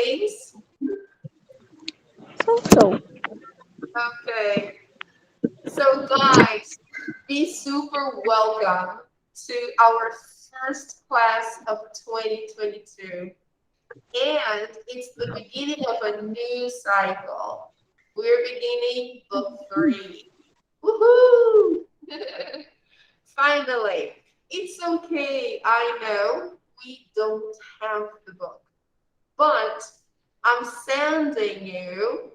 things? So. Okay. So guys, be super welcome to our first class of 2022. And it's the beginning of a new cycle. We're beginning book 3. Woohoo! Finally, it's okay. I know we don't have the book, but I'm sending you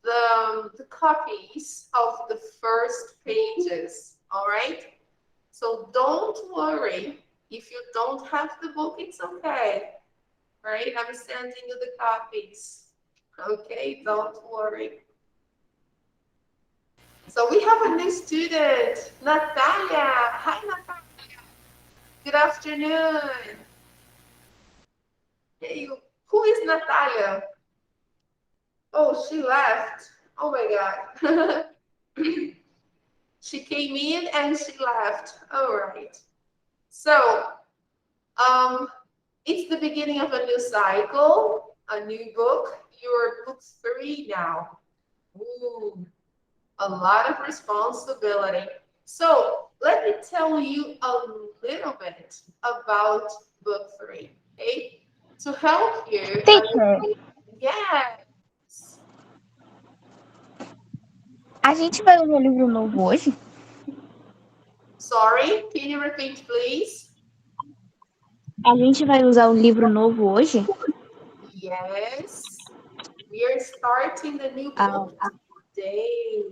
the copies of the first pages. All right. So don't worry if you don't have the book. It's okay. Right? I'm sending you the copies. Okay. Don't worry. So we have a new student, Natalia. Hi, Natalia. Good afternoon. Hey, who is Natalia? Oh, she left. Oh my God. She came in and she left. All right. So, um, it's the beginning of a new cycle, a new book. You're book 3 now. Ooh, a lot of responsibility. So, let me tell you a little bit about book 3, okay? To help you. Teacher, Yes. a gente vai ler o livro novo hoje? Sorry, can you repeat, please? A gente vai usar o livro novo hoje? Yes. We are starting the new Ah, book today.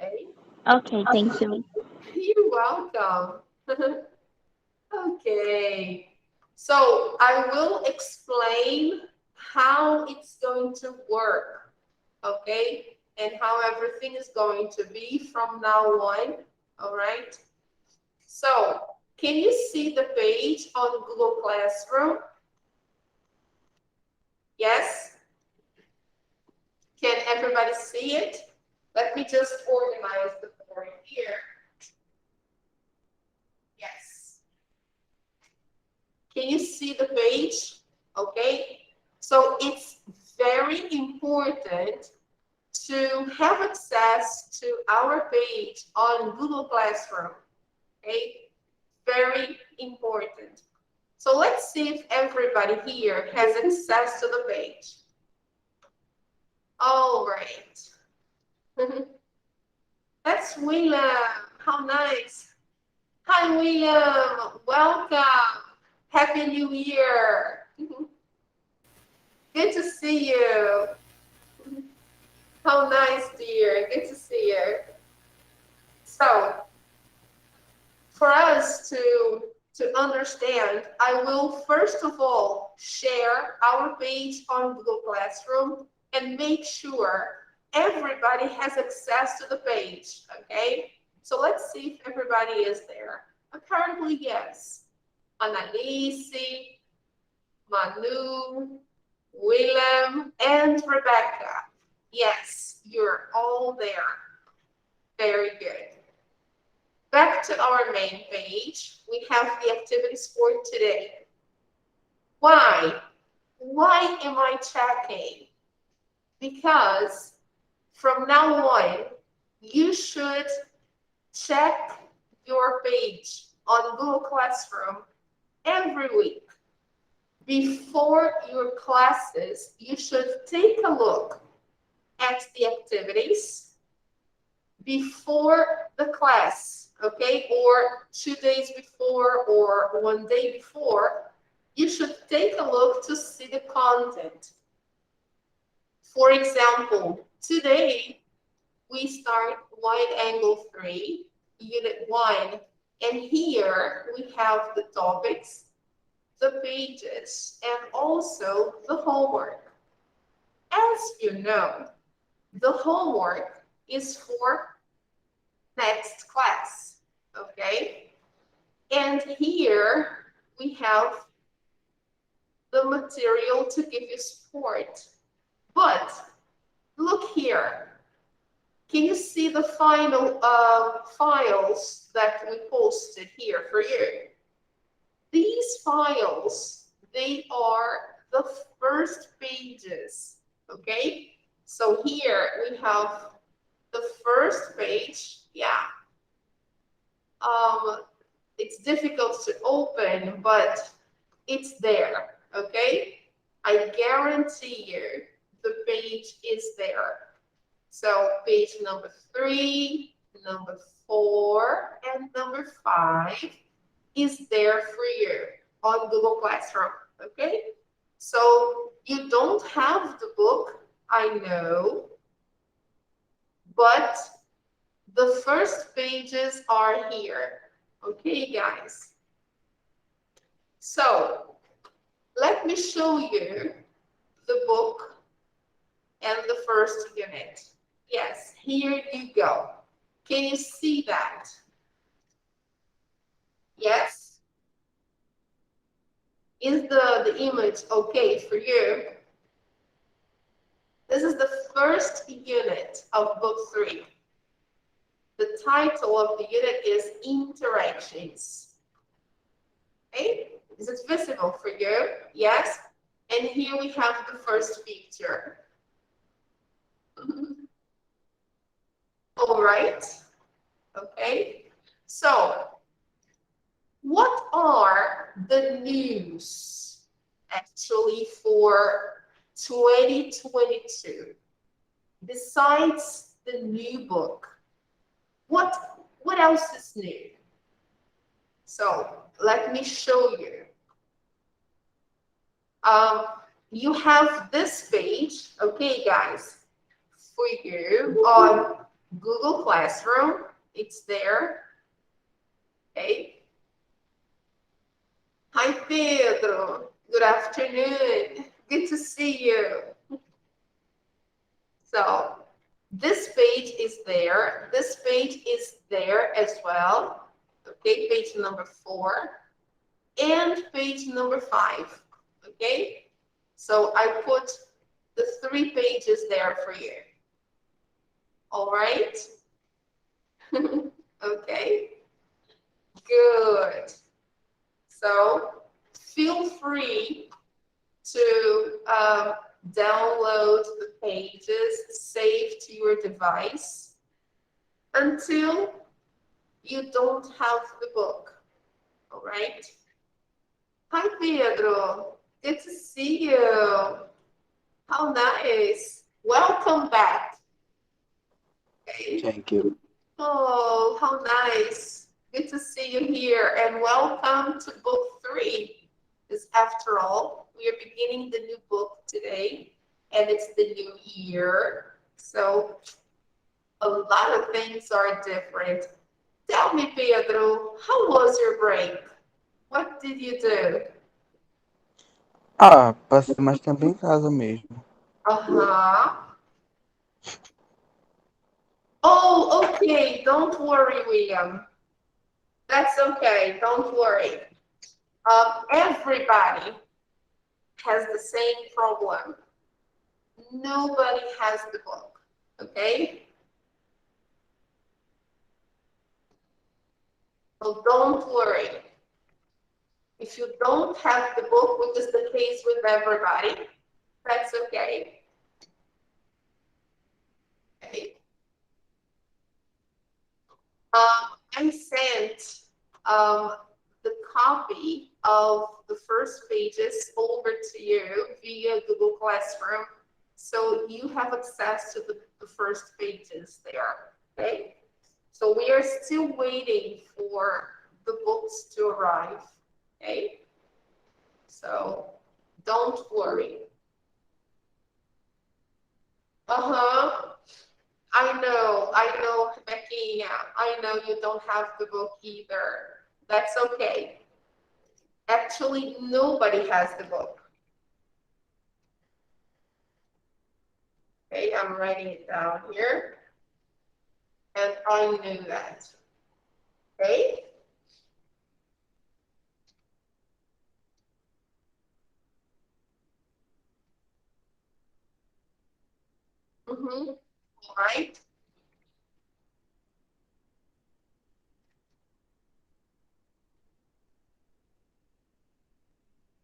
Okay? ok, thank you. You're welcome. Okay. So I will explain how it's going to work. Okay? And how everything is going to be from now on. All right? So, can you see the page on Google Classroom? Yes? Can everybody see it? Let me just organize the board here. Yes. Can you see the page? Okay. So it's very important to have access to our page on Google Classroom. Okay. Very important. So let's see if everybody here has access to the page. All right. That's William. How nice. Hi, William. Welcome. Happy New Year. Good to see you. How nice, dear. Good to see you. So, for us to understand, I will first of all share our page on Google Classroom and make sure everybody has access to the page, okay? So let's see if everybody is there. Apparently, yes. Annalise, Manu, Willem, and Rebecca. Yes, you're all there. Very good. Back to our main page, we have the activities for today. Why? Why am I checking? Because from now on, you should check your page on Google Classroom every week. Before your classes, you should take a look at the activities before the class, okay? Or 2 days before or 1 day before, you should take a look to see the content. For example, today we start wide angle 3, unit 1, and here we have the topics, the pages, and also the homework. As you know, the homework is for next class, okay? And here we have the material to give you support. But look here. Can you see the final files that we posted here for you? These files, they are the first pages, okay? So here we have the first page, yeah. It's difficult to open, but it's there, okay? I guarantee you the page is there. So page number 3, number 4, and number 5 is there for you on Google Classroom, okay? So you don't have the book, I know, but the first pages are here, okay, guys? So let me show you the book and the first unit. Yes, here you go. Can you see that? Yes? Is the image okay for you? This is the first unit of book 3. The title of the unit is Interactions. Okay? Is it visible for you? Yes? And here we have the first picture. All right. Okay. So, what are the news actually for 2022? Besides the new book, what else is new? So, let me show you. You have this page, okay, guys, for you on Google Classroom. It's there. Okay. Hi, Pedro. Good afternoon. Good to see you. So, this page is there. This page is there as well. Okay, page number 4 and page number 5. Okay, so I put the 3 pages there for you. All right. Okay, good. So feel free to download the pages, save to your device until you don't have the book. All right. Hi, Pedro. Good to see you. How nice. Welcome back. Okay. Thank you. Oh, how nice. Good to see you here and welcome to book 3. Because after all, we are beginning the new book today and it's the new year. So a lot of things are different. Tell me, Pedro, how was your break? What did you do? Ah, passei mais tempo em casa mesmo. Uh-huh. Oh, okay. Don't worry, William. That's okay. Don't worry. Everybody has the same problem. Nobody has the book, okay? So don't worry. If you don't have the book, which is the case with everybody, that's okay. Okay. I sent the copy of the first pages over to you via Google Classroom. So you have access to the first pages there, okay? So we are still waiting for the books to arrive, okay? So don't worry. Uh-huh. I know, Becky, yeah, I know you don't have the book either. That's okay. Actually, nobody has the book. Okay, I'm writing it down here. And I knew that. Okay? Mm-hmm. All right.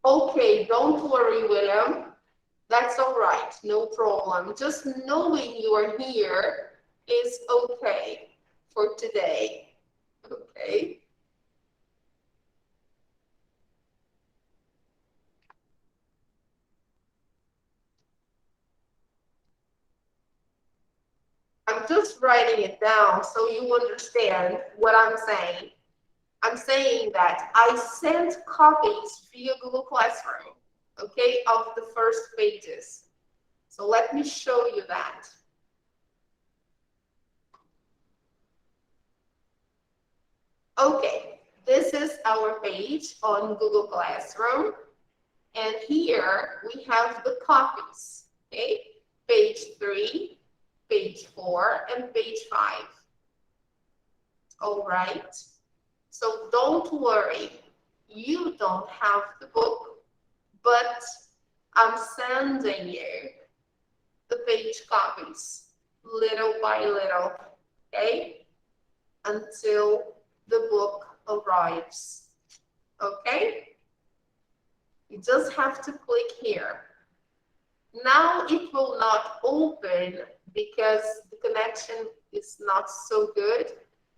Okay, don't worry, William. That's all right, no problem. Just knowing you are here is okay for today, okay? I'm just writing it down so you understand what I'm saying. I'm saying that I sent copies via Google Classroom, okay, of the first pages. So let me show you that. Okay, this is our page on Google Classroom. And here we have the copies, okay? Page 3, page 4, and page 5. All right. So don't worry, you don't have the book, but I'm sending you the page copies little by little, okay? Until the book arrives, okay? You just have to click here. Now it will not open because the connection is not so good,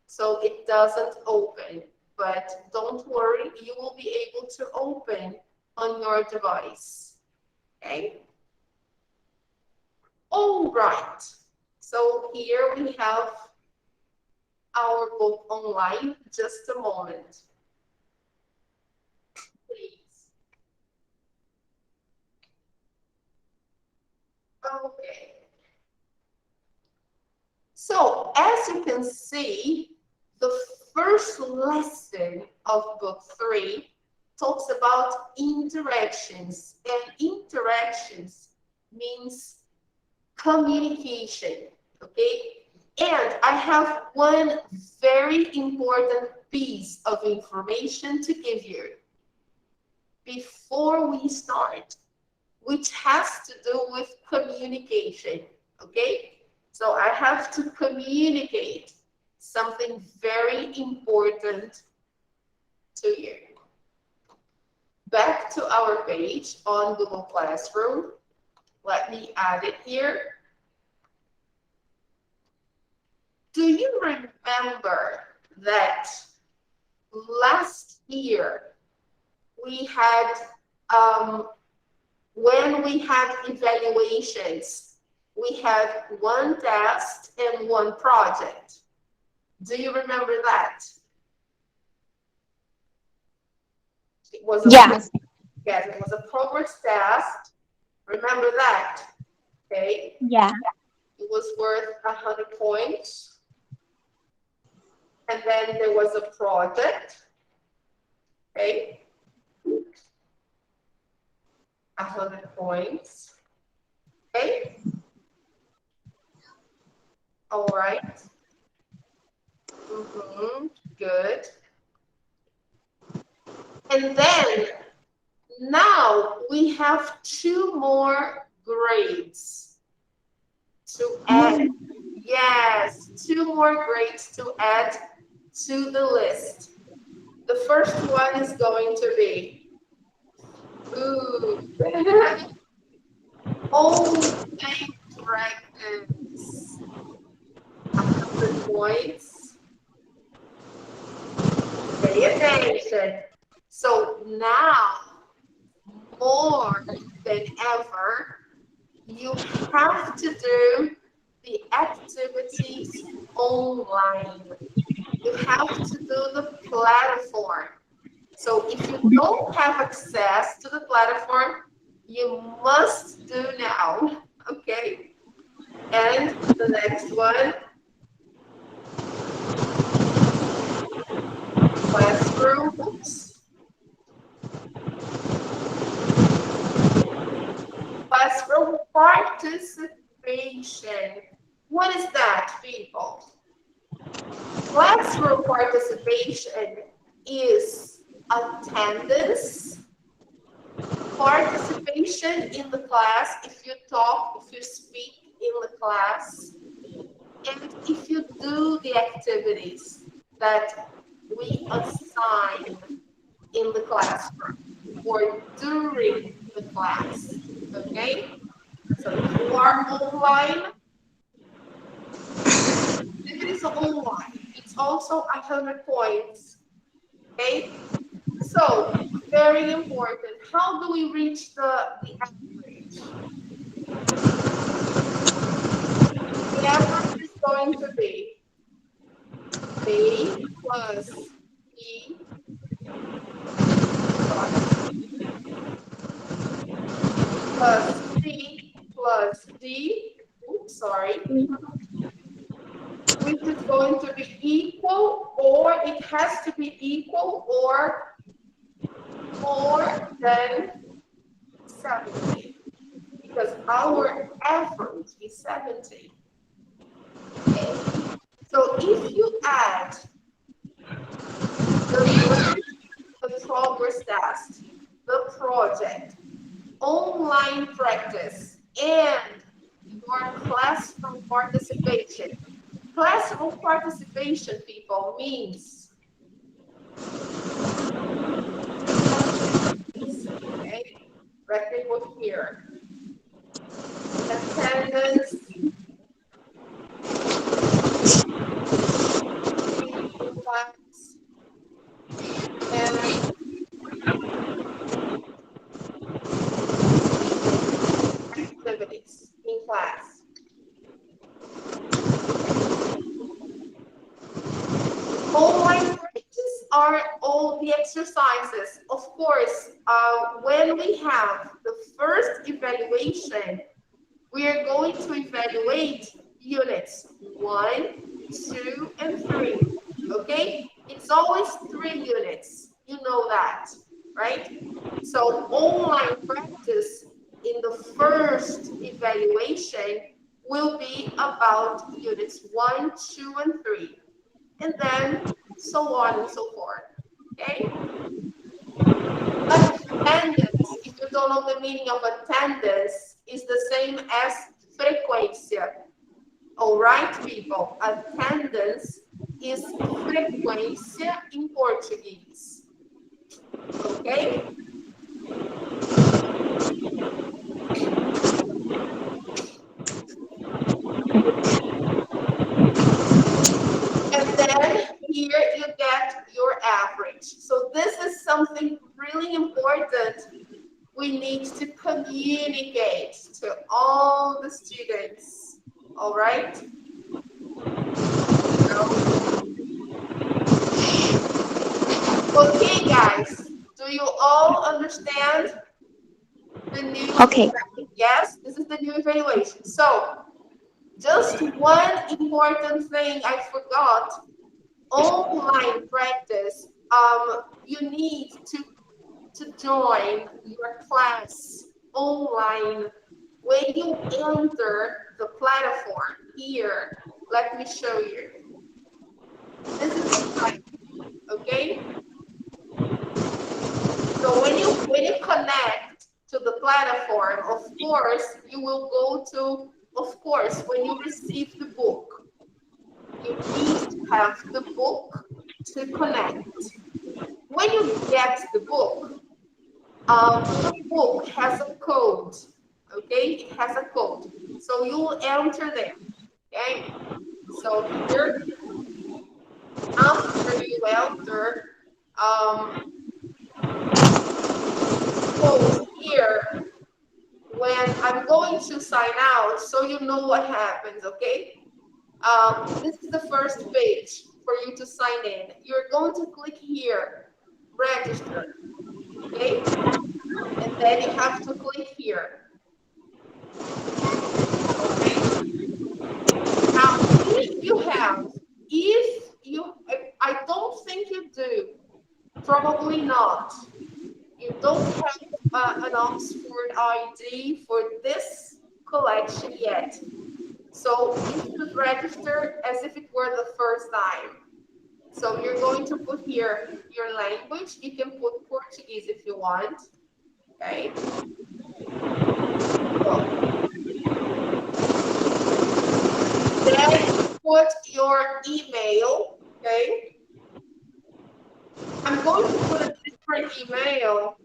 so it doesn't open. But don't worry, you will be able to open on your device, okay? All right, so here we have our book online. Just a moment, please. Okay. So as you can see, the first lesson of book 3 talks about interactions, and interactions means communication, okay? And I have one very important piece of information to give you before we start, which has to do with communication, okay? So I have to communicate something very important to you. Back to our page on Google Classroom. Let me add it here. Do you remember that last year we had, when we had evaluations, we had one test and one project? Do you remember that? It was a Yes. Yes, it was a progress test. Remember that? Okay. Yeah. It was worth 100 points. And then there was a project. Okay. 100 points. Okay. All right. Good. And then now we have 2 more grades to add. Yes, 2 more grades to add to the list. The first one is going to be, all things dragons. 100 points. Pay attention. So now, more than ever, you have to do the activities online. You have to do the platform. So if you don't have access to the platform, you must do now, okay? And the next one, classroom, classroom participation. What is that, people? Classroom participation is attendance, participation in the class, if you talk, if you speak in the class, and if you do the activities that we assign in the classroom or during the class, okay? online, if it is online, it's also 100 points. Okay, so very important. How do we reach the average? The average is going to be A plus B plus C plus D, oops, sorry, which is going to be equal, or it has to be equal or more than 70, because our average is 70. Okay. So if you add the progress test, the project, online practice, and your classroom participation. Classroom participation, people, means okay, let me put here. Attendance class and activities in class. Online practice are all the exercises. Of course, when we have the first evaluation, we are going to evaluate units 1, 2, and 3. Okay? It's always 3 units. You know that, right? So online practice in the first evaluation will be about units 1, 2, and 3. And then so on and so forth. Okay? Attendance, if you don't know the meaning of attendance, is the same as frequência. All right, people? Attendance is frequência in Portuguese. Okay? And then here you get your average. So this is something really important we need to communicate to all the students. All right? Okay, guys, do you all understand the new? Okay. Yes, this is the new evaluation. So just one important thing I forgot, online practice, you need to join your class online. When you enter the platform here, let me show you. This is the site, okay? So when you connect to the platform, of course, you will go to, of course, when you receive the book, you need to have the book to connect. When you get the book has a code, okay? It has a code. So you will enter there, okay? So here, after you enter, suppose here, when I'm going to sign out, so you know what happens, okay? This is the first page for you to sign in. You're going to click here, register, okay? And then you have to click here. Okay. Now, I don't think you do, probably not. You don't have an Oxford ID for this collection yet. So you should register as if it were the first time. So you're going to put here your language. You can put Portuguese if you want. Okay. Then put your email. Okay. I'm going to put a different email.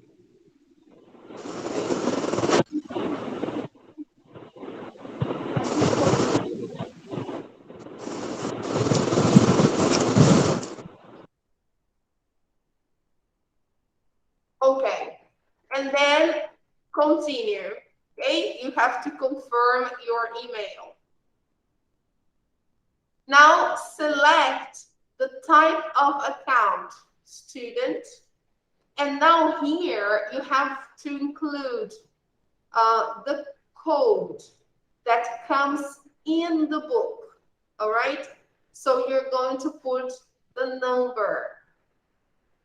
Continue. Okay, you have to confirm your email. Now select the type of account, student. And now here you have to include the code that comes in the book, all right? So you're going to put the number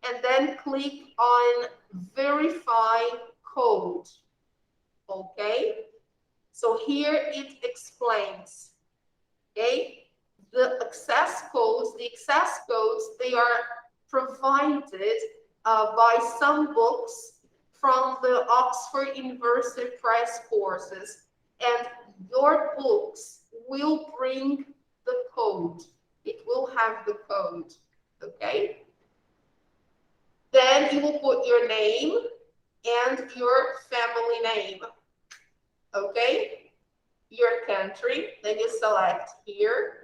and then click on verify code, okay? So here it explains, okay? The access codes, they are provided by some books from the Oxford University Press courses, and your books will bring the code. It will have the code, okay? Then you will put your name and your family name, okay? Your country, then you select here.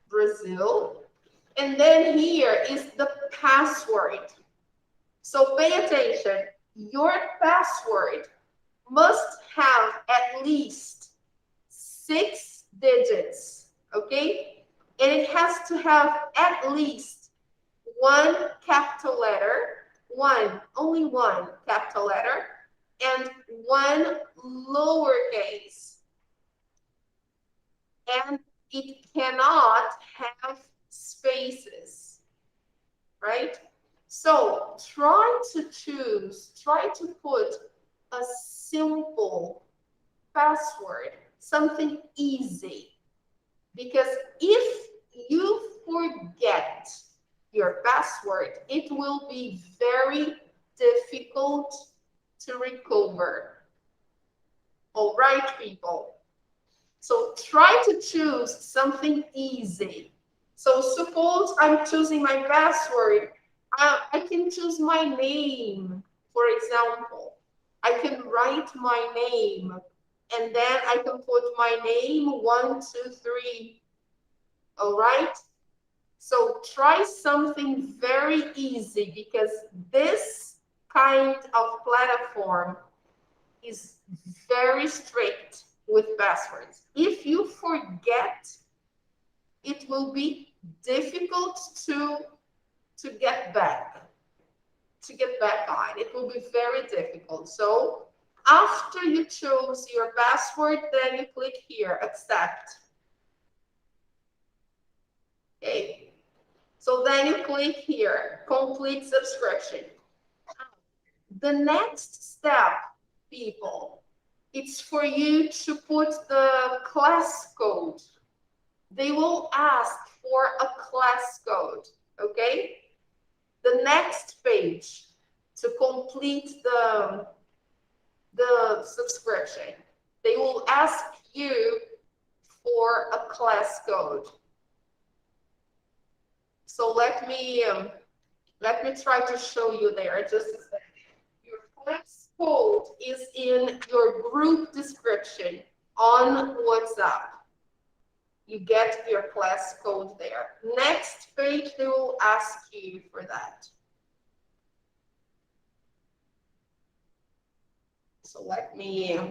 Brazil. And then here is the password. So pay attention. Your password must have at least 6 digits, okay? And it has to have at least one capital letter, only one capital letter, and one lowercase. And it cannot have spaces, right? So try to put a simple password, something easy, because if you forget your password, it will be very difficult to recover. All right, people. So try to choose something easy. So suppose I'm choosing my password. I can choose my name, for example. I can write my name, and then I can put my name 1, 2, 3. All right? So try something very easy, because this kind of platform is very strict with passwords. If you forget, it will be difficult to get back on. It will be very difficult. So after you choose your password, then you click here, accept. Okay. So then you click here, complete subscription. The next step, people, it's for you to put the class code. They will ask for a class code, okay? The next page to complete the subscription, they will ask you for a class code. So let me try to show you there just a second. Your class code is in your group description on WhatsApp. You get your class code there. Next page, they will ask you for that. So let me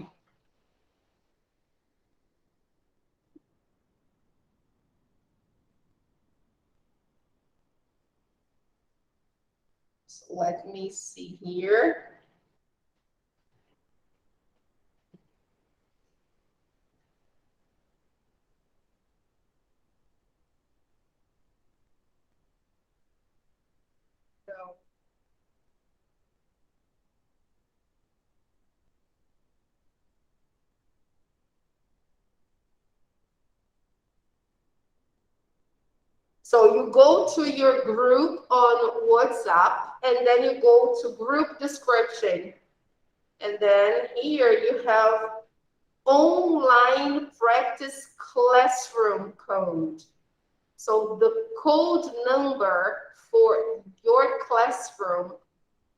see here. So you go to your group on WhatsApp, and then you go to group description. And then here you have online practice classroom code. So the code number for your classroom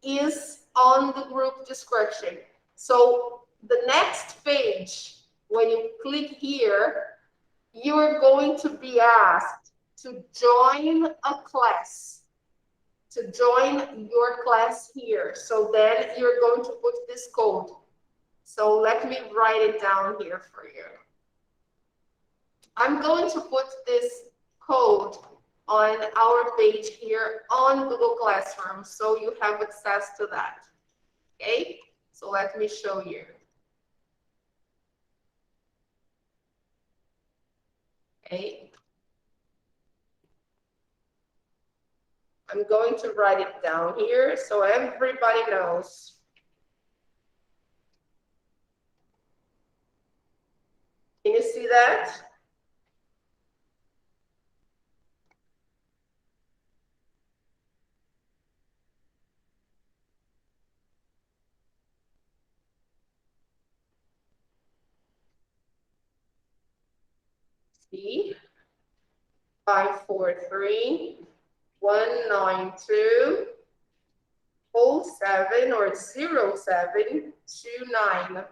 is on the group description. So the next page, when you click here, you're going to be asked to join a class. to join your class here. So then you're going to put this code. So let me write it down here for you. I'm going to put this code on our page here on Google Classroom, so you have access to that. Okay, so let me show you. Okay, I'm going to write it down here so everybody knows. Can you see that? See, 543-192-07 or 0729.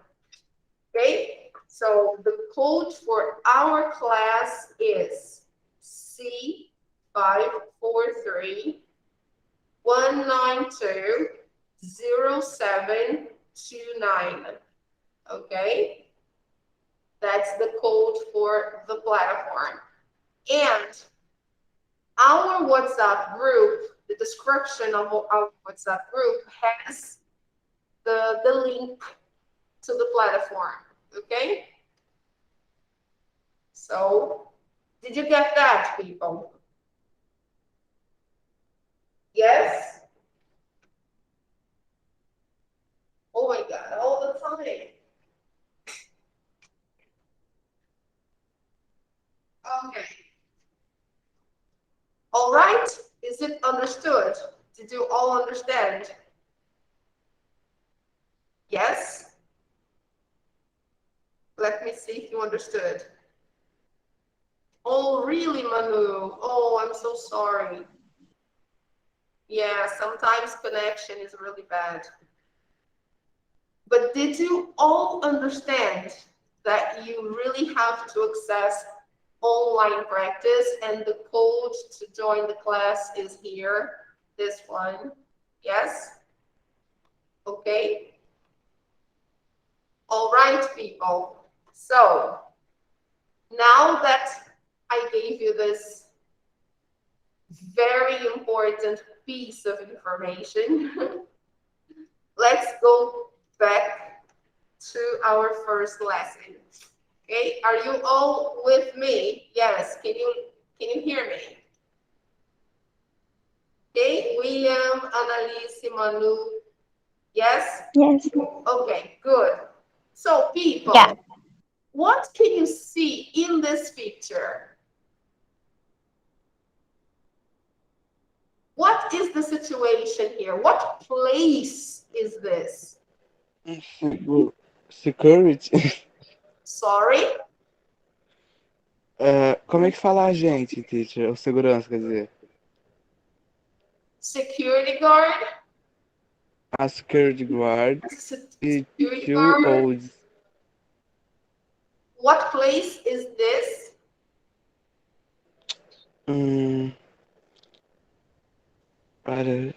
Okay, so the code for our class is C543-192-0729. Okay, that's the code for the platform. And our WhatsApp group, the description of our WhatsApp group has the link to the platform. Okay? So, did you get that, people? Yes? Oh my God, all the time. Okay. All right, is it understood? Did you all understand? Yes? Let me see if you understood. Oh, really, Manu? Oh, I'm so sorry. Yeah, sometimes connection is really bad. But did you all understand that you really have to access online practice and the code to join the class is here, this one? Yes? Okay. All right, people. So now that I gave you this very important piece of information, let's go back to our first lesson. Okay, are you all with me? Yes, can you hear me? Okay, William, Annalise, Manu, yes? Yes. Okay, good. So people, Yeah. what can you see in this picture? What is the situation here? What place is this? Security. Sorry? Como é que fala agente, teacher? O segurança, quer dizer. Security guard? A security guard e Security two guard? olds. What place is this? Para.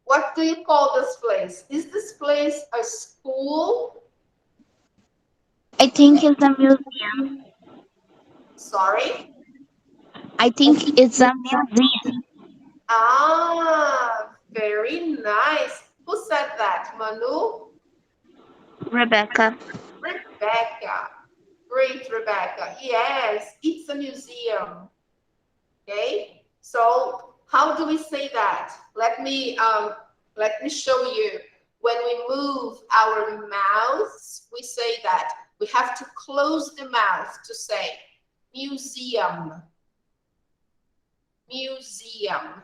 What do you call this place? Is this place a school? I think it's a museum. Sorry? I think it's a museum. Ah, very nice. Who said that? Manu? Rebecca. Rebecca. Great, Rebecca. Yes, it's a museum. Okay, so how do we say that? Let me show you. When we move our mouths, we say that. We have to close the mouth to say museum. Museum.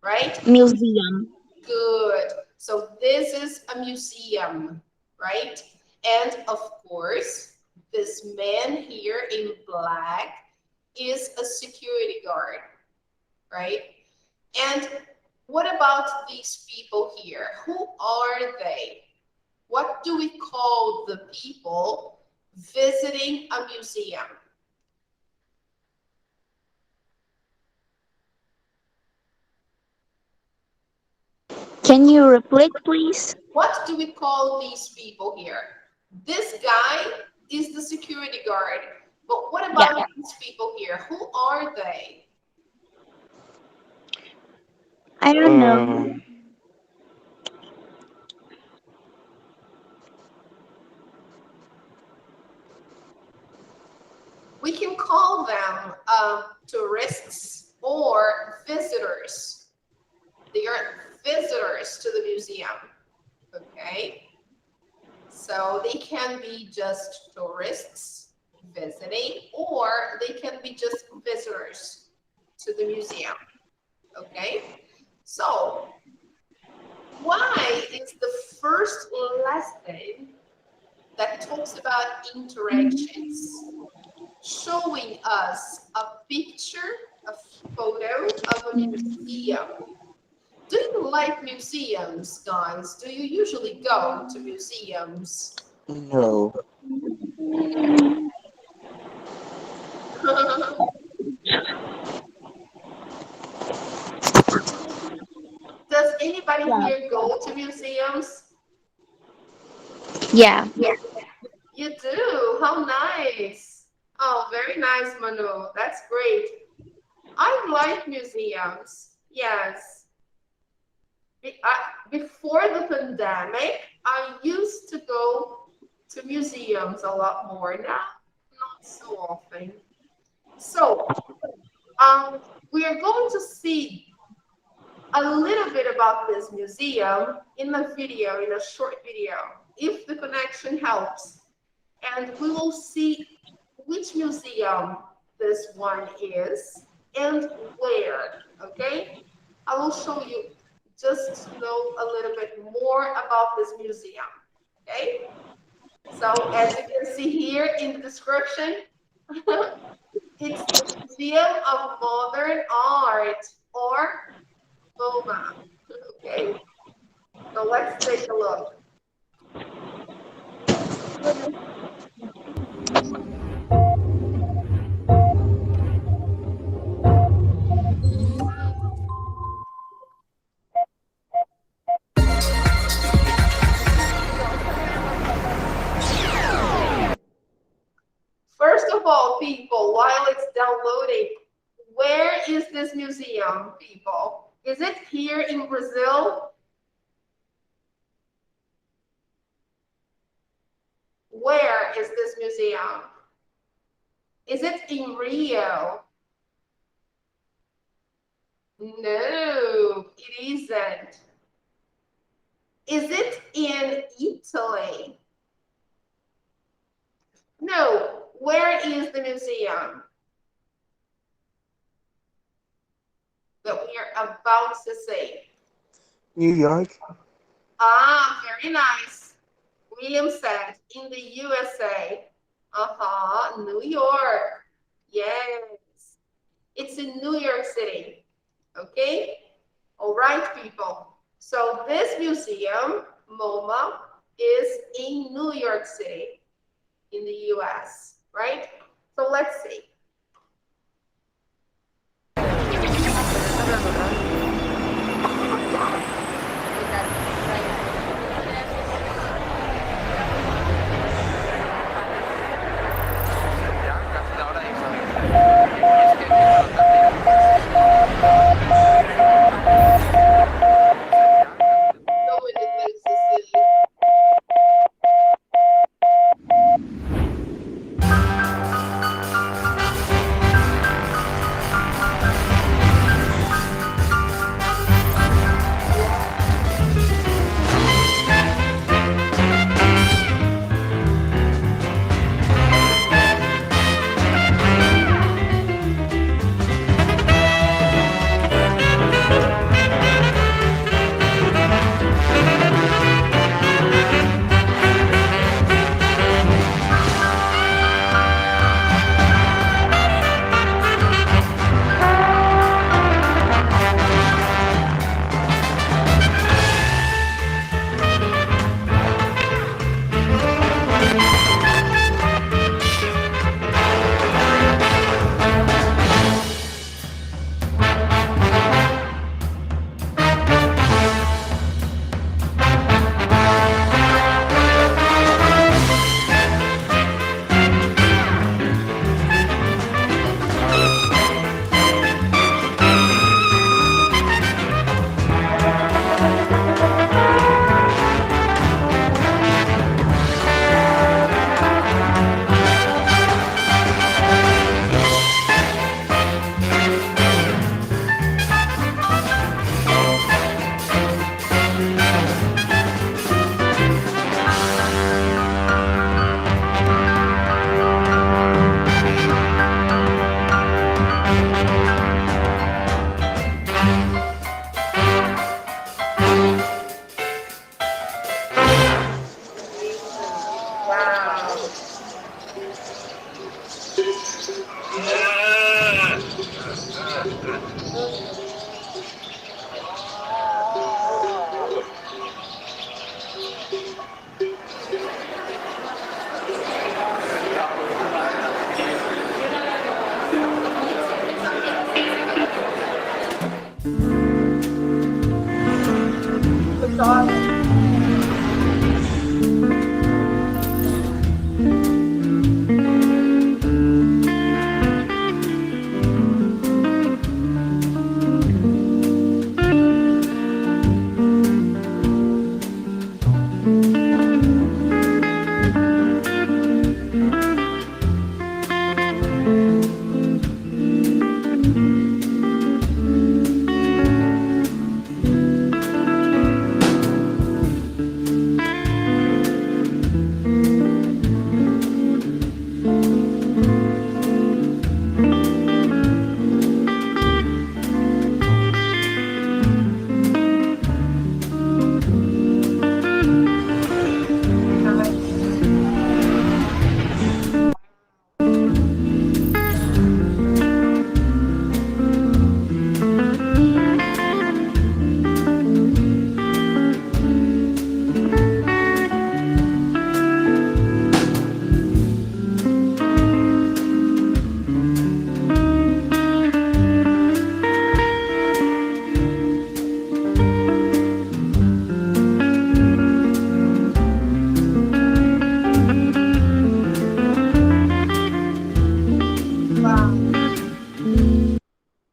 Right? Museum. Good. So this is a museum, right? And of course, this man here in black is a security guard, right? And what about these people here? Who are they? What do we call the people visiting a museum? Can you repeat, please? What do we call these people here? This guy is the security guard. But what Yeah. about these people here? Who are they? I don't know. Ahn, We can call them tourists or visitors. They are visitors to the museum. Okay. So they can be just tourists visiting, or they can be just visitors to the museum. Okay. So why is the first lesson that talks about interactions showing us a picture, a photo of a museum? Do you like museums, guys? Do you usually go to museums? no. Does anybody Yeah. here go to museums? Yeah. You do? How nice. Oh, very nice, Manu. That's great. I like museums. Yes. Before the pandemic, I used to go to museums a lot more. Now, not so often. So, we are going to see a little bit about this museum in a video, in a short video, if the connection helps. And we will see which museum this one is and where, okay? I will show you just to know a little bit more about this museum, okay? So as you can see here in the description, it's the Museum of Modern Art, or MoMA, okay? So let's take a look. First of all, people, while it's downloading, where is this museum, people? Is it here in Brazil? Where is this museum? Is it in Rio? No, it isn't. Is it in Italy? No. Where is the museum that we are about to see? New York? Ah, very nice. William said in the USA. New York. Yes. It's in New York City. Okay? All right, people. So this museum, MoMA, is in New York City in the US, right? So let's see. So many things to see. got it.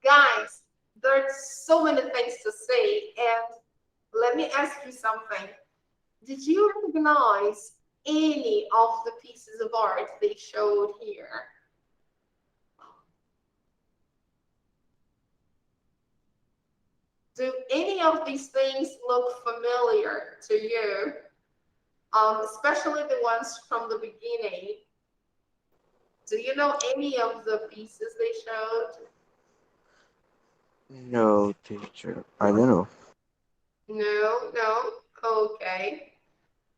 Guys, there's so many things to say, and let me ask you something. Did you recognize any of the pieces of art they showed here? Do any of these things look familiar to you? Especially the ones from the beginning. Do you know any of the pieces they showed? No, teacher. I don't know. No, okay.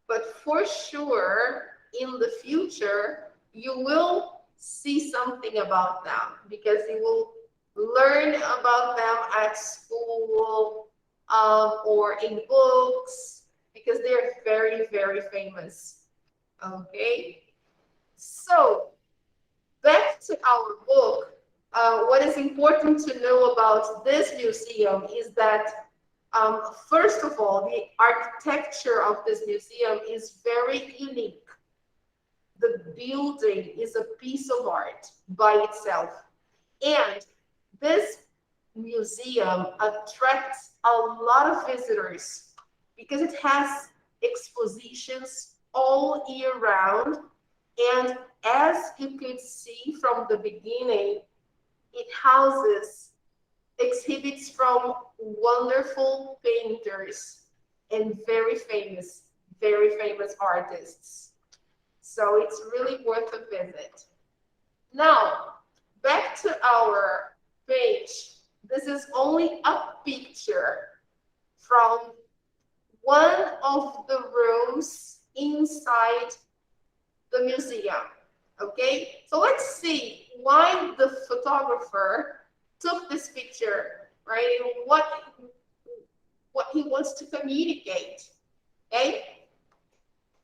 But for sure, in the future, you will see something about them because you will learn about them at school or in books because they're very, very famous. Okay, so back to our book. What is important to know about this museum is that first of all, the architecture of this museum is very unique. The building is a piece of art by itself. And this museum attracts a lot of visitors because it has expositions all year round. And as you could see from the beginning, it houses exhibits from wonderful painters and very famous artists. So it's really worth a visit. Now, back to our page. This is only a picture from one of the rooms inside the museum. Okay, so let's see why the photographer took this picture, right? And what he wants to communicate. Okay,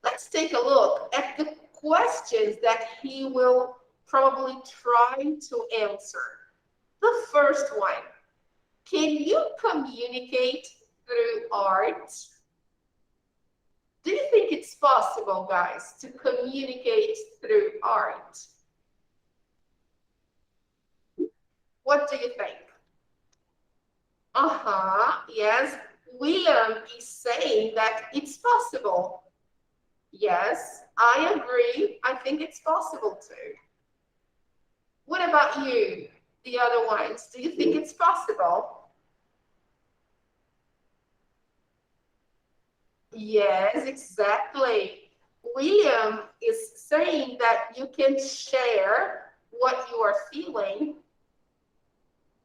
let's take a look at the questions that he will probably try to answer. The first one: can you communicate through art? Do you think it's possible, guys, to communicate through art? What do you think? Yes, William is saying that it's possible. Yes, I agree. I think it's possible too. What about you, the other ones? Do you think it's possible? Yes, exactly. William is saying that you can share what you are feeling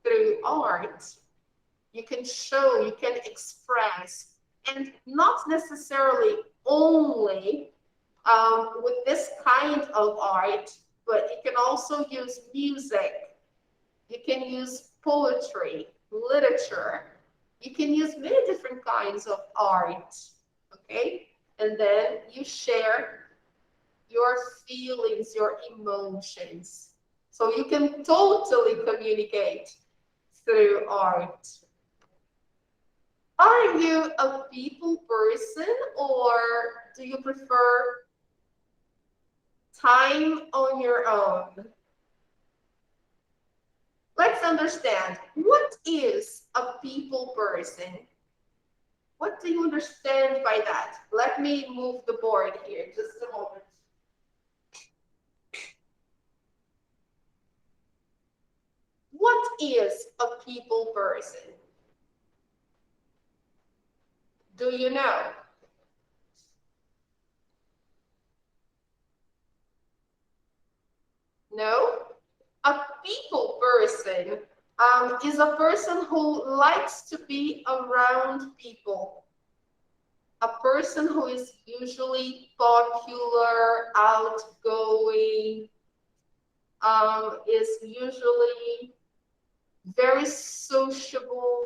through art. You can show, you can express, and not necessarily only with this kind of art, but you can also use music. You can use poetry, literature. You can use many different kinds of art. Okay, and then you share your feelings, your emotions. So you can totally communicate through art. Are you a people person or do you prefer time on your own? Let's understand, what is a people person? What do you understand by that? Let me move the board here, just a moment. What is a people person? Do you know? No? A people person is a person who likes to be around people. A person who is usually popular, outgoing, is usually very sociable,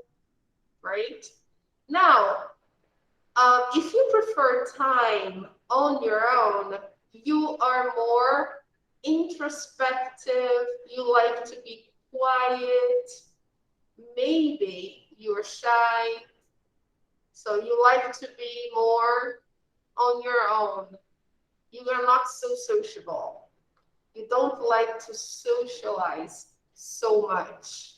right? Now, if you prefer time on your own, you are more introspective, you like to be quiet, maybe you're shy, so you like to be more on your own. You are not so sociable. You don't like to socialize so much,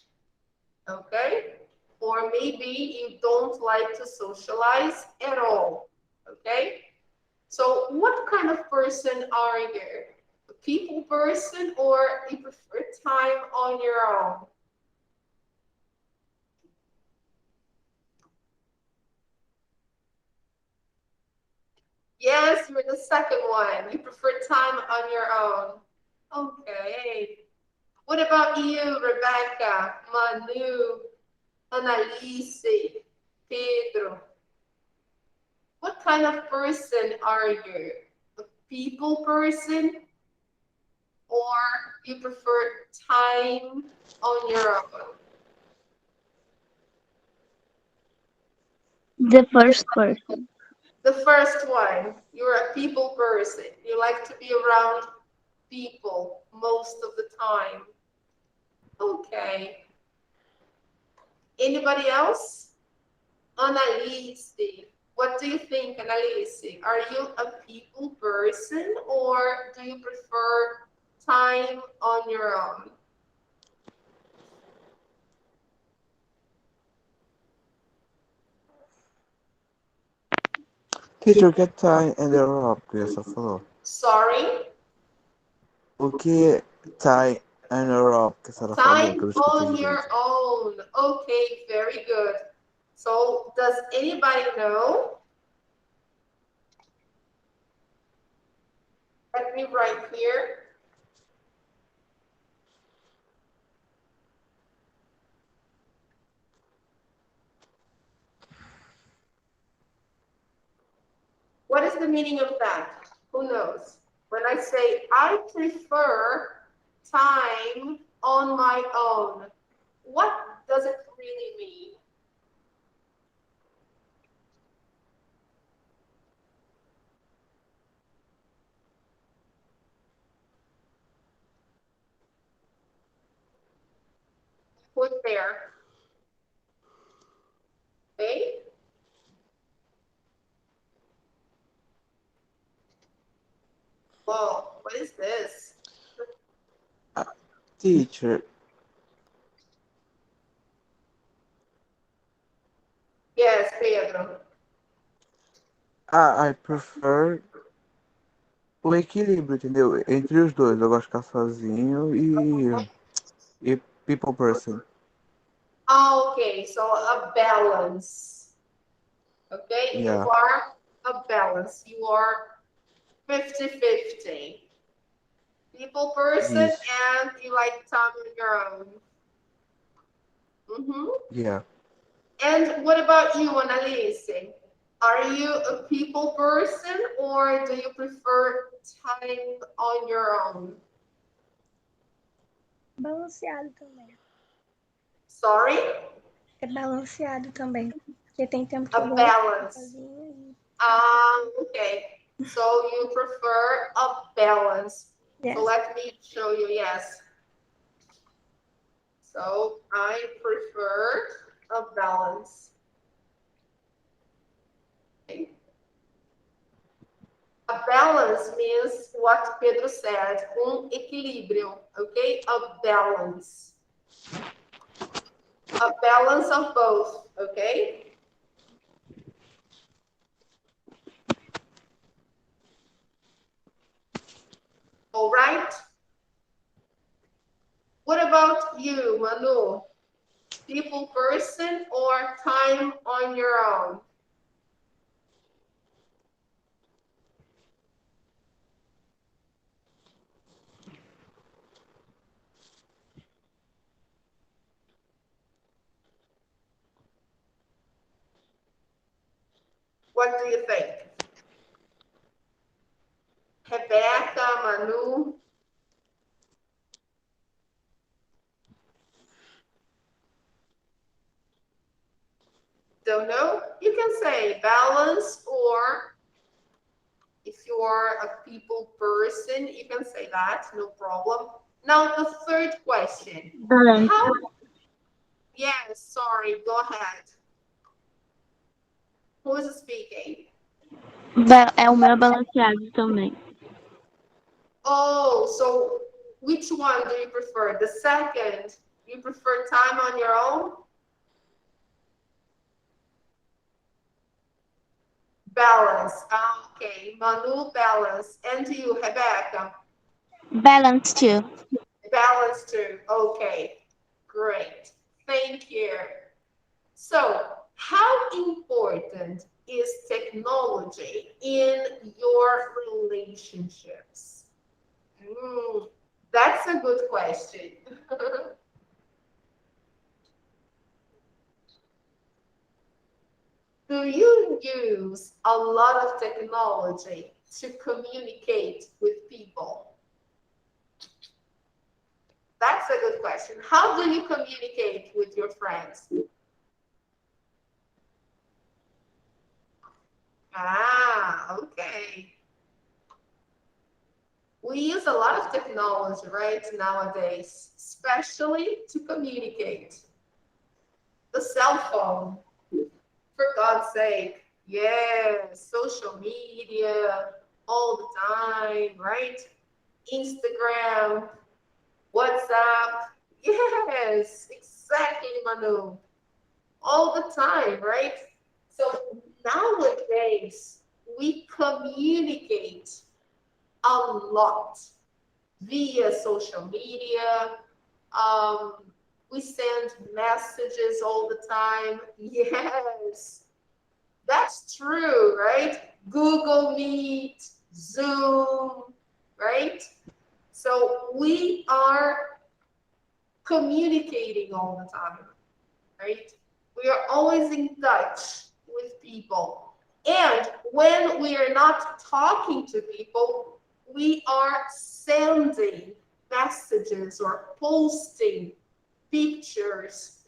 okay? Or maybe you don't like to socialize at all, okay? So what kind of person are you? A people person or you prefer time on your own? Yes, you're the second one. You prefer time on your own. Okay. What about you, Rebecca, Manu, Annalise, Pedro? What kind of person are you? A people person or you prefer time on your own? The first person. The first one, you're a people person. You like to be around people most of the time. Okay. Anybody else? Annalise, what do you think, Annalise? Are you a people person or do you prefer time on your own? Teacher, o que é time and Europe que você falou? Sorry? O que é time and Europe que a senhora falou, que Time eu não escutei on your direito? own. Okay, very good. So, does anybody know? Let me write here. What is the meaning of that? Who knows? When I say I prefer time on my own, what does it really mean? Put there. Okay? Whoa, what is this? Teacher, Yes, Pedro. I prefer o equilíbrio, entendeu? Entre os dois. Eu gosto de ficar sozinho e people person. Okay, so a balance. Okay, you Yeah. are a balance. You are 50-50. People person Isso. and you like time on your own. Yeah. And what about you, Annalise? Are you a people person or do you prefer time on your own? Balanceado também. Sorry? É balanceado também. Porque tem tempo que A eu gosto de balance. ficar sozinha. Okay. So you prefer a balance. Yes. So let me show you, yes. So I prefer a balance. A balance means what Pedro said, equilíbrio, okay? A balance. A balance of both, okay? All right. What about you, Manu? People, person, or time on your own? What do you think? Rebecca, Manu? Don't know? You can say balance, or if you are a people person, you can say that, no problem. Now, the third question. Balance. How? Yes, sorry, go ahead. Who is speaking? É o meu balanceado também. Oh, so which one do you prefer? The second? You prefer time on your own? Balance. Okay, Manu, balance. And you, Rebecca? Balance too. Balance too. Okay, great. Thank you. So, how important is technology in your relationships? That's a good question. Do you use a lot of technology to communicate with people? That's a good question. How do you communicate with your friends? Okay. We use a lot of technology, right, nowadays, especially to communicate. The cell phone, for God's sake. Yes, social media all the time, right? Instagram, WhatsApp. Yes, exactly, Manu. All the time, right? So nowadays, we communicate a lot via social media. We send messages all the time. Yes, that's true, right? Google Meet, Zoom, right? So we are communicating all the time, right? We are always in touch with people. And when we are not talking to people, we are sending messages or posting pictures,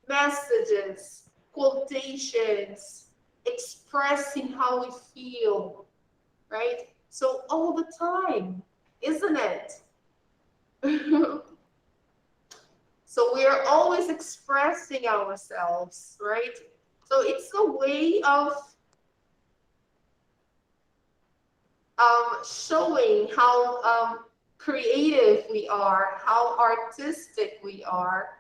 messages, quotations, expressing how we feel, right? So all the time, isn't it? So we are always expressing ourselves, right? So it's a way of showing how creative we are, how artistic we are,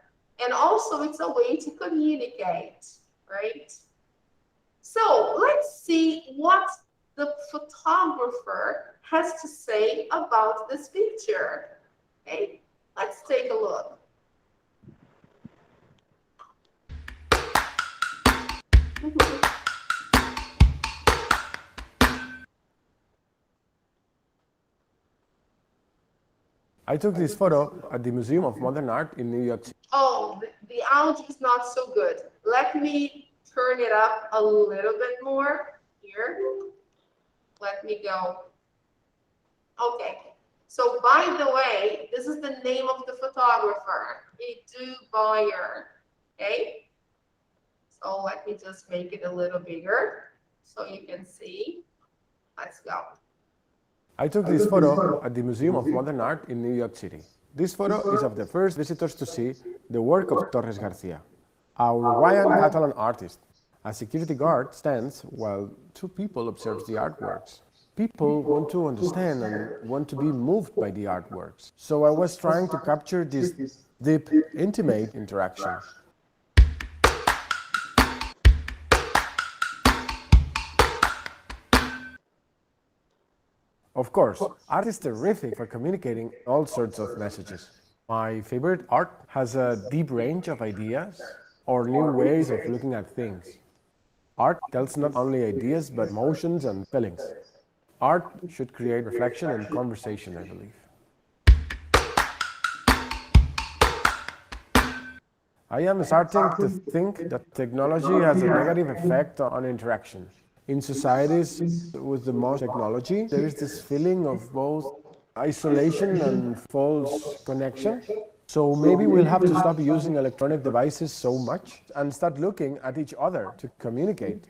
and also it's a way to communicate, right? So let's see what the photographer has to say about this picture. Okay, let's take a look. I took this photo at the Museum of Modern Art in New York City. Oh, the audio is not so good. Let me turn it up a little bit more here. Let me go. Okay. So by the way, this is the name of the photographer, Edu Boyer. Okay. So let me just make it a little bigger so you can see. Let's go. I took this photo at the Museum of Modern Art in New York City. This photo is of the first visitors to see the work of Torres Garcia, a Uruguayan Catalan artist. A security guard stands while two people observe the artworks. People want to understand and want to be moved by the artworks. So I was trying to capture this deep, intimate interaction. Of course, art is terrific for communicating all sorts of messages. My favorite art has a deep range of ideas or new ways of looking at things. Art tells not only ideas but emotions and feelings. Art should create reflection and conversation, I believe. I am starting to think that technology has a negative effect on interaction. In societies with the most technology, there is this feeling of both isolation and false connection. So maybe we'll have to stop using electronic devices so much and start looking at each other to communicate.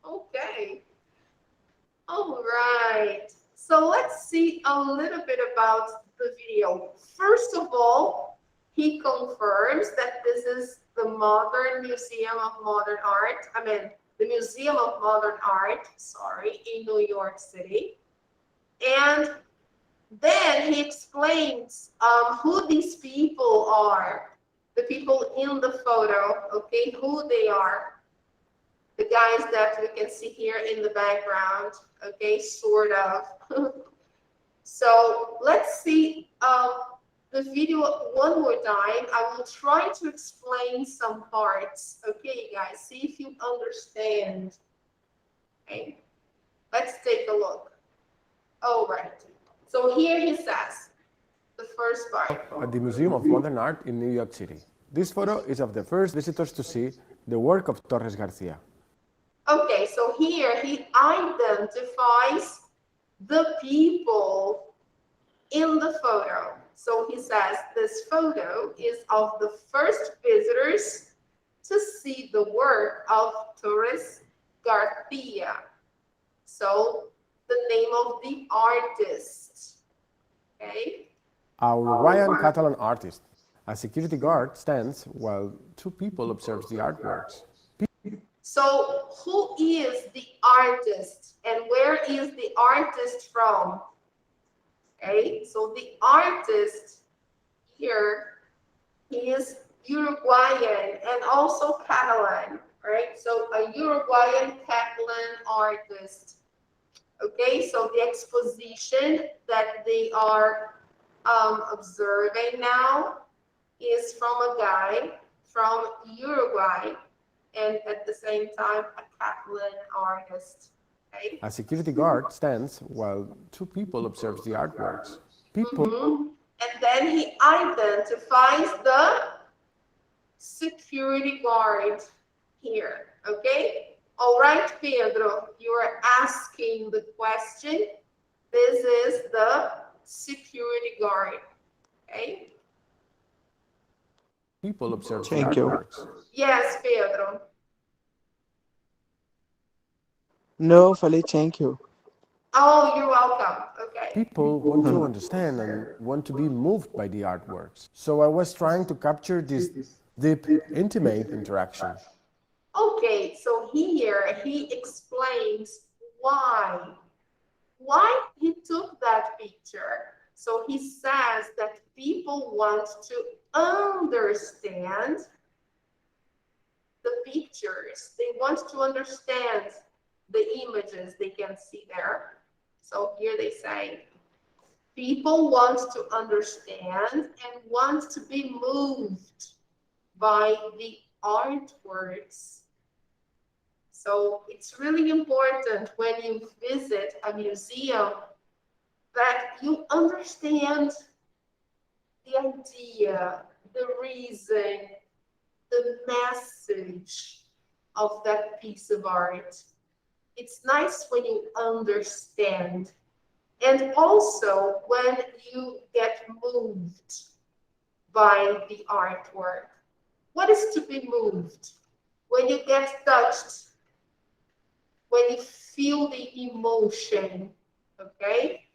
Okay. All right. So let's see a little bit about the video. First of all, he confirms that this is the Modern Museum of Modern Art. The Museum of Modern Art, in New York City. And then he explains who these people are, the people in the photo, okay, who they are. The guys that we can see here in the background, okay, sort of. So let's see the video one more time. I will try to explain some parts. Okay, guys, see if you understand. Okay, let's take a look. All right. So here he says, the first part. At the Museum of Modern Art in New York City. This photo is of the first visitors to see the work of Torres Garcia. Okay, so here he identifies the people in the photo. So he says this photo is of the first visitors to see the work of Torres Garcia. So the name of the artist, okay? A Uruguayan Catalan artist. A security guard stands while two people observe the artworks. So who is the artist and where is the artist from? Okay, so the artist here is Uruguayan and also Catalan, right? So a Uruguayan Catalan artist. Okay, so the exposition that they are observing now is from a guy from Uruguay and at the same time a Catalan artist. Okay? A security guard stands while two people observe the artworks. People And then he identifies the security guard here. Okay? All right, Pedro, you are asking the question. This is the security guard. Okay? people observe the Thank you. artworks. Yes, Pedro. No, falei thank you. Oh, you're welcome. Okay. People want to understand and want to be moved by the artworks. So I was trying to capture this deep, intimate interaction. Okay, so here he explains why he took that picture. So he says that people want to understand the pictures. They want to understand the images they can see there. So here they say, people want to understand and want to be moved by the artworks. So it's really important when you visit a museum that you understand the idea, the reason, the message of that piece of art. It's nice when you understand, and also when you get moved by the artwork. What is to be moved? When you get touched, when you feel the emotion, okay?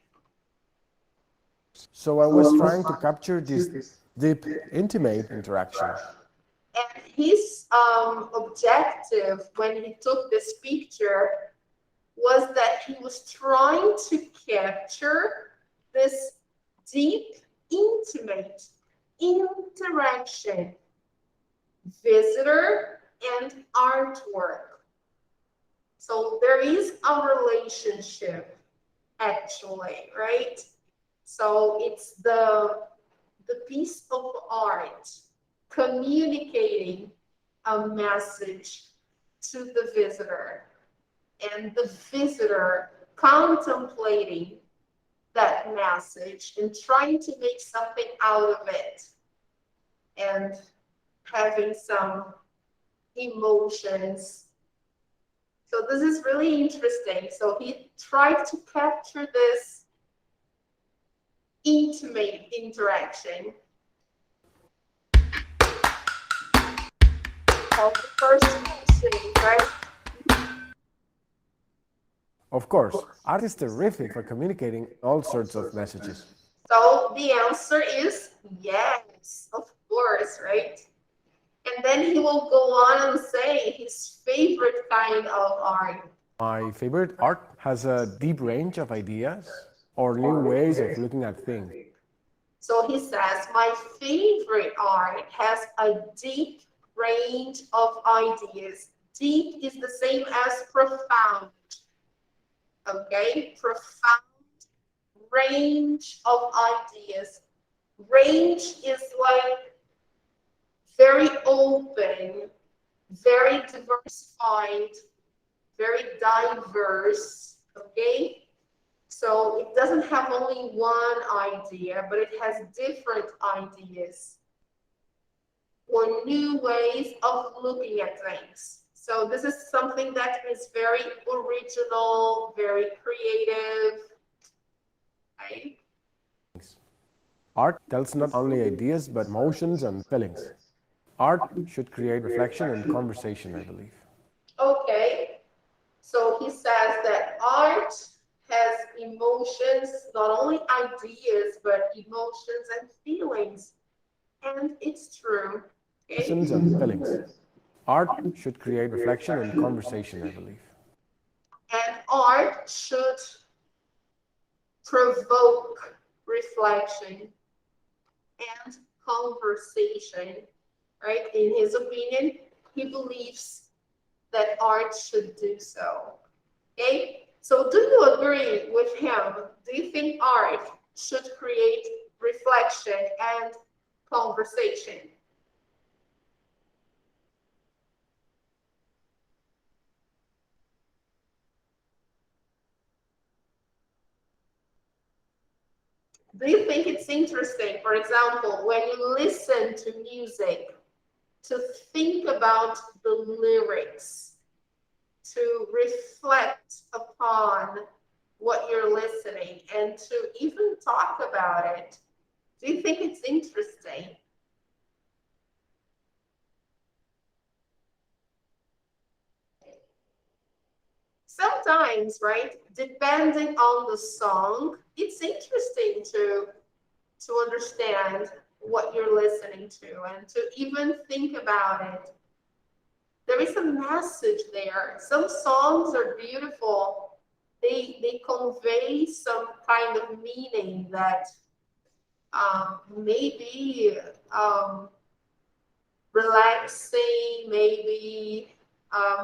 So I was trying to capture this deep, intimate interaction. And his objective when he took this picture was that he was trying to capture this deep, intimate interaction, visitor and artwork. So there is a relationship actually, right? So it's the piece of art communicating a message to the visitor and the visitor contemplating that message and trying to make something out of it and having some emotions. So this is really interesting. So he tried to capture this intimate interaction. Of the first question, right? Of course, art is terrific for communicating all sorts of messages. So the answer is yes, of course, right? And then he will go on and say his favorite kind of art. My favorite art has a deep range of ideas or new ways of looking at things. So he says, my favorite art has a deep range of ideas. Deep is the same as profound. Okay, profound range of ideas. Range is like very open, very diversified, very diverse, okay? So it doesn't have only one idea, but it has different ideas or new ways of looking at things. So this is something that is very original, very creative, right? Art tells not only ideas but emotions and feelings. Art should create reflection and conversation, I believe. Okay, so he says that art has emotions, not only ideas, but emotions and feelings. And it's true. Okay? Emotions and feelings. Art should create reflection and conversation, I believe. And art should provoke reflection and conversation, right? In his opinion, he believes that art should do so. Okay? So do you agree with him? Do you think art should create reflection and conversation? Do you think it's interesting, for example, when you listen to music, to think about the lyrics, to reflect upon what you're listening, and to even talk about it? Do you think it's interesting? Sometimes, right, depending on the song, it's interesting to understand what you're listening to and to even think about it. There is a message there. Some songs are beautiful. They convey some kind of meaning that maybe relaxing, maybe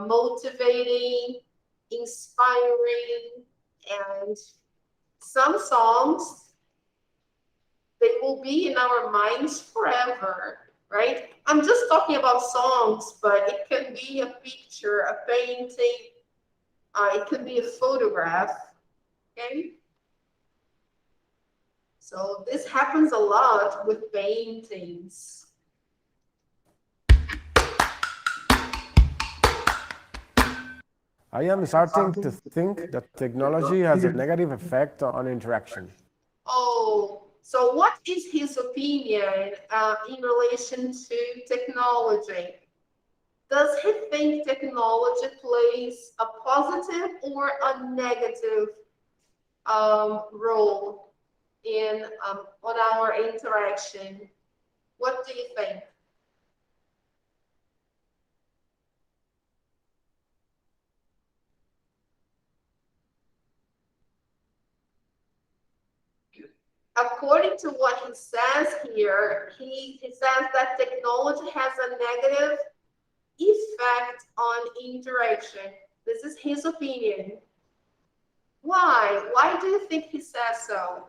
motivating, inspiring, and some songs, they will be in our minds forever, right? I'm just talking about songs, but it can be a picture, a painting, it could be a photograph, okay? So this happens a lot with paintings. I am starting to think that technology has a negative effect on interaction. Oh, so what is his opinion in relation to technology? Does he think technology plays a positive or a negative role in on our interaction? What do you think? According to what he says here, he says that technology has a negative effect on interaction. This is his opinion. Why? Why do you think he says so?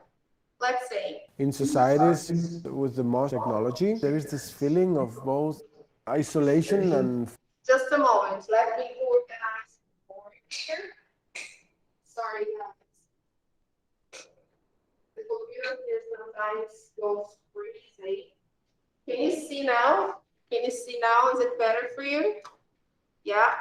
Let's see. In societies with the most technology, there is this feeling of both isolation and Just a moment. Let me organize more here. Sorry, guys. The computer here sometimes goes crazy. Can you see now? Can you see now? Is it better for you? Yeah.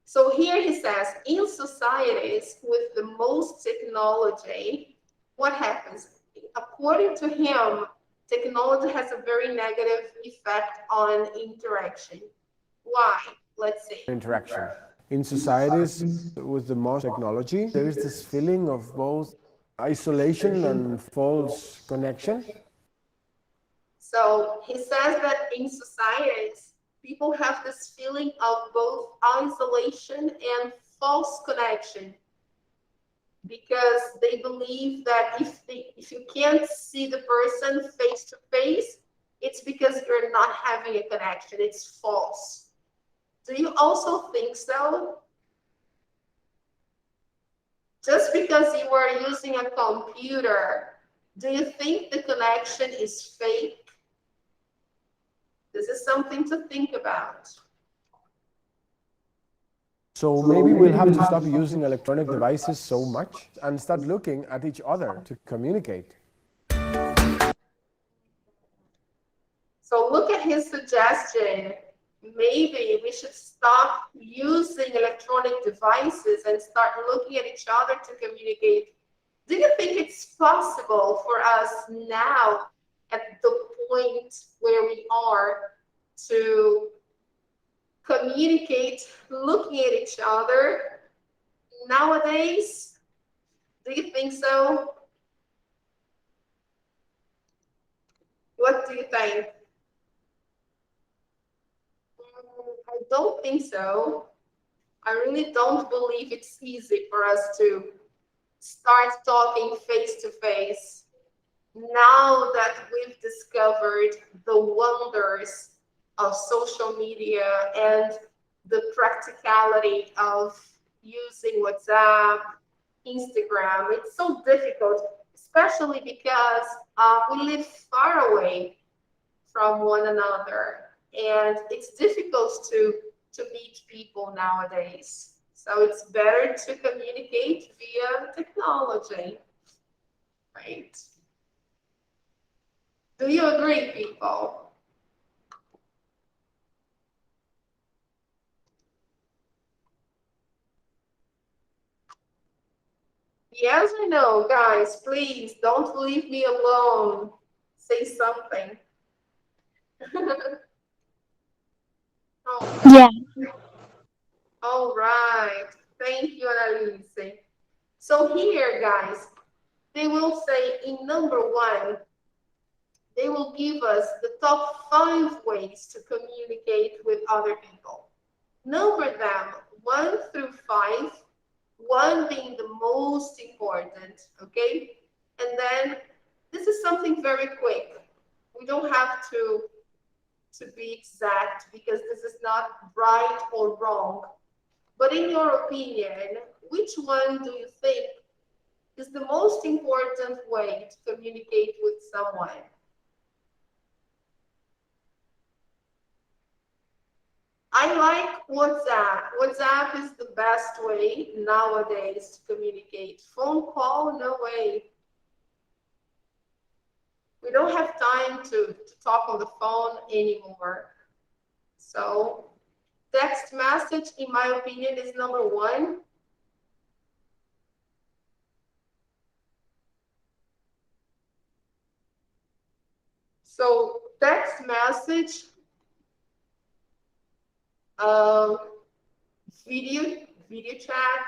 So here he says, in societies with the most technology, what happens? According to him, technology has a very negative effect on interaction. Why? Let's see. interaction. In societies with the most technology, there is this feeling of both isolation and false connection. So he says that in societies, people have this feeling of both isolation and false connection because they believe that if you can't see the person face to face, it's because you're not having a connection. It's false. Do you also think so? Just because you are using a computer, do you think the connection is fake? This is something to think about. So maybe we'll have to stop using electronic devices so much and start looking at each other to communicate. So look at his suggestion. Maybe we should stop using electronic devices and start looking at each other to communicate. Do you think it's possible for us now, at the point where we are, to communicate looking at each other nowadays? Do you think so? What do you think? I don't think so. I really don't believe it's easy for us to start talking face to face now that we've discovered the wonders of social media and the practicality of using WhatsApp, Instagram. It's so difficult, especially because we live far away from one another, and it's difficult to meet people nowadays. So it's better to communicate via technology, right? Do you agree, people? Yes or no, guys? Please don't leave me alone. Say something. Oh, Yeah. all right. Thank you, Annalise. So here, guys, they will say in number 1, they will give us the top 5 ways to communicate with other people. Number them 1 through 5, 1 being the most important, okay? And then this is something very quick. We don't have to be exact because this is not right or wrong. But in your opinion, which one do you think is the most important way to communicate with someone? I like WhatsApp. WhatsApp is the best way nowadays to communicate. Phone call, no way. We don't have time to talk on the phone anymore. So text message, in my opinion, is number 1. So text message, video chat,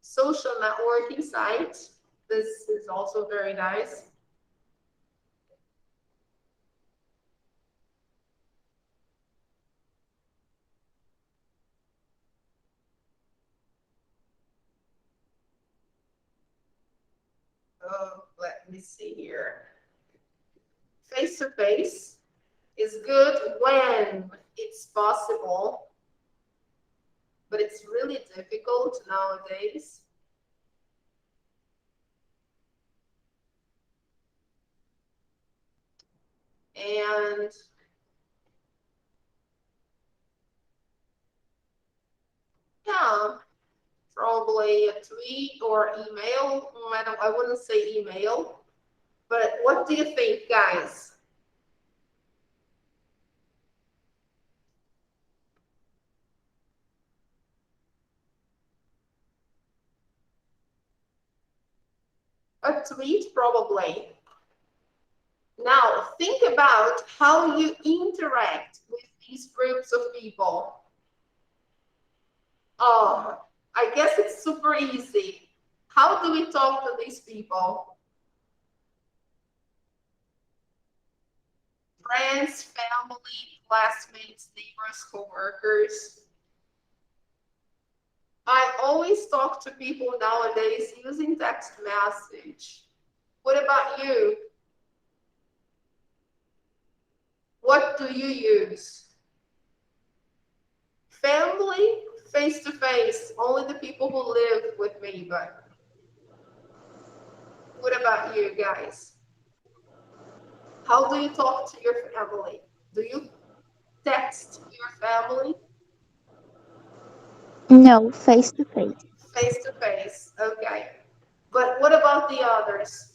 social networking sites, This is also very nice. Let me see here. Face to face is good when it's possible, but it's really difficult nowadays. And yeah, probably a tweet or email. I wouldn't say email, but what do you think, guys? A tweet, probably. Now, think about how you interact with these groups of people. Oh, I guess it's super easy. How do we talk to these people? Friends, family, classmates, neighbors, coworkers. I always talk to people nowadays using text message. What about you? What do you use? Family, face to face, only the people who live with me, but what about you guys? How do you talk to your family? Do you text your family? No, face to face. Face to face, okay. But what about the others?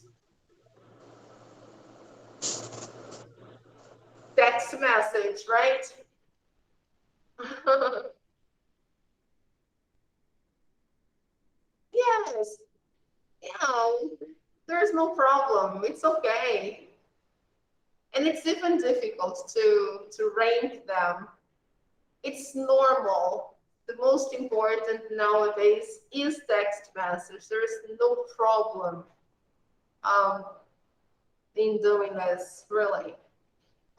Text message, right? Yes, yeah, there's no problem. It's okay. And it's even difficult to rank them. It's normal. The most important nowadays is text message. There is no problem um, in doing this, really.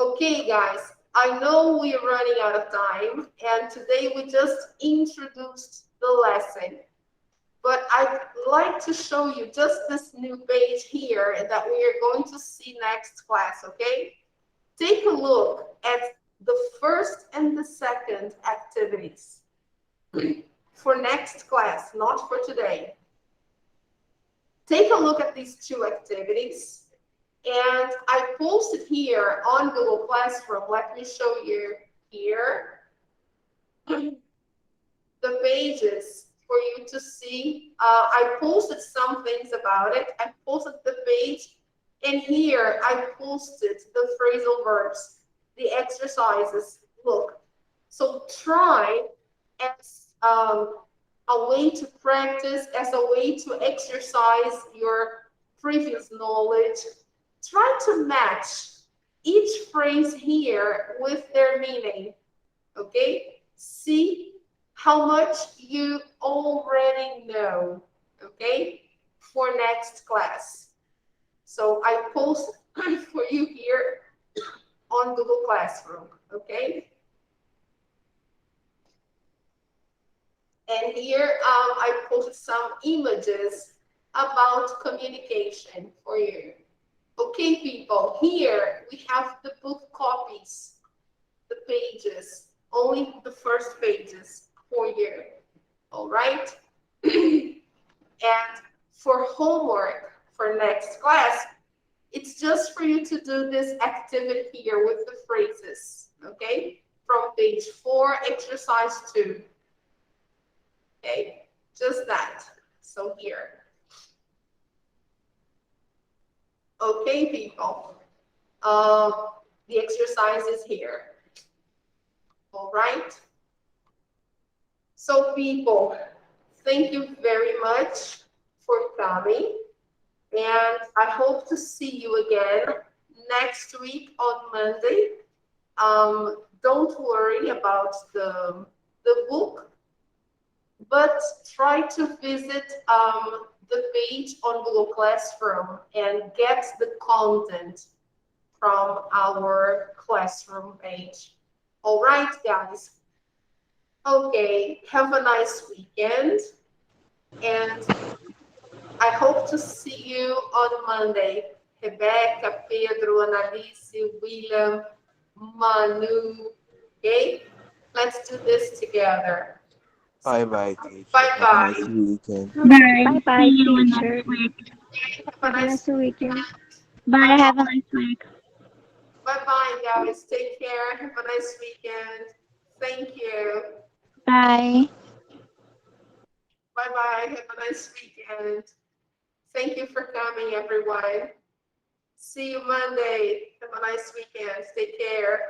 Okay, guys, I know we're running out of time, and today we just introduced the lesson. But I'd like to show you just this new page here that we are going to see next class, okay? Take a look at the first and the second activities for next class, not for today. Take a look at these two activities. And I posted here on Google Classroom, let me show you here, the pages for you to see. I posted some things about it. I posted the page, and here I posted the phrasal verbs, the exercises. Look, so try as a way to practice, as a way to exercise your previous knowledge. Try to match each phrase here with their meaning, okay? See how much you already know, okay, for next class. So I post for you here on Google Classroom, okay? And here I posted some images about communication for you. Okay, people, here we have the book copies, the pages, only the first pages for you, all right? And for homework for next class, it's just for you to do this activity here with the phrases, okay? From page 4, exercise 2. Okay, just that. So here. Okay, people. The exercise is here. All right. So people, thank you very much for coming. And I hope to see you again next week on Monday. Don't worry about the book, but try to visit the page on Google Classroom and get the content from our classroom page. All right, guys. Okay, have a nice weekend. And I hope to see you on Monday. Rebecca, Pedro, Annalise, William, Manu. Okay? Let's do this together. Bye bye, teacher. Bye-bye. Have a nice weekend. Bye bye, See you teacher. next week. Have Have a a nice nice weekend. Bye. Have a nice week. bye-bye, guys. Take care. Have a nice weekend. Thank you. Bye. Bye-bye. Have a nice weekend. Thank you for coming, everyone. See you Monday. Have a nice weekend. Take care.